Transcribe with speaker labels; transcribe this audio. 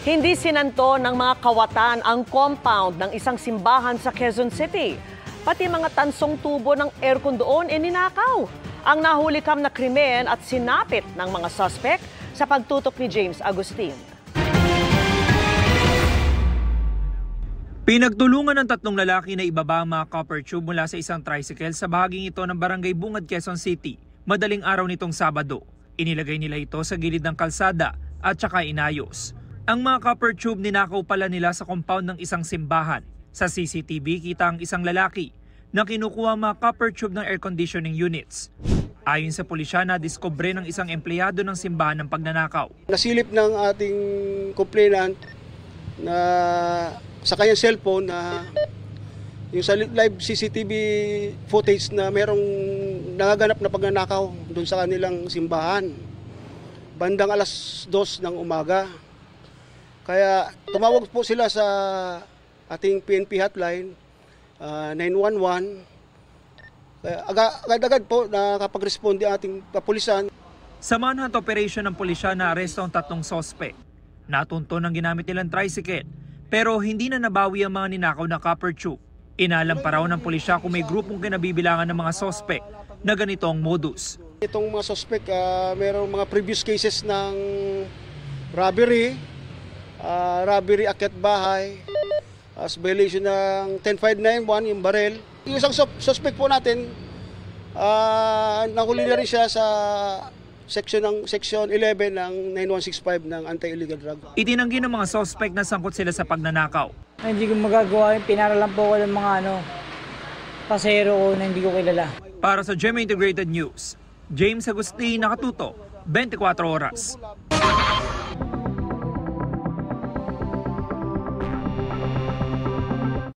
Speaker 1: Hindi sinanto ng mga kawatan ang compound ng isang simbahan sa Quezon City. Pati mga tansong tubo ng aircon doon ninakaw. Ang nahulikam na krimen at sinapit ng mga suspect sa pagtutok ni James Agustin.
Speaker 2: Pinagtulungan ng tatlong lalaki na ibaba ang mga copper tube mula sa isang tricycle sa bahaging ito ng Barangay Bungad, Quezon City. Madaling araw nitong Sabado. Inilagay nila ito sa gilid ng kalsada at saka inayos. Ang mga copper tube ninakaw pala nila sa compound ng isang simbahan. Sa CCTV kita ang isang lalaki na kinukuha ang mga copper tube ng air conditioning units. Ayon sa pulisya, nadiskubre ng isang empleyado ng simbahan ng pagnanakaw.
Speaker 3: Nasilip ng ating complainant na sa kanyang cellphone na yung sa live CCTV footage na merong nangaganap na pagnanakaw doon sa kanilang simbahan. Bandang alas 2 ng umaga. Kaya tumawag po sila sa ating PNP hotline, 911. Kaya agad-agad po nakapag-responde ang ating kapulisan.
Speaker 2: Sa manhunt operation ng pulisya na aresto ang tatlong sospek. Natunto ng ginamit nilang tricycle pero hindi na nabawi ang mga ninakaw na copper tube. Inalam pa raw ng pulisya kung may grupong kinabibilangan ng mga sospek na ganito ang modus.
Speaker 3: Itong mga sospek, mayroong mga previous cases ng robbery, robbery akyat bahay, as violation ng 10591, yung barel. Yung isang suspect po natin, nahuli na rin siya sa section 11 ng 9165 ng anti-illegal drug.
Speaker 2: Itinanggi ng mga suspect na sangkot sila sa pagnanakaw.
Speaker 4: Hindi ko magagawa yun, pinaralan po ko ng mga pasero ko na hindi ko kilala.
Speaker 2: Para sa GMA Integrated News, James Agustin, Nakatuto, 24 Oras.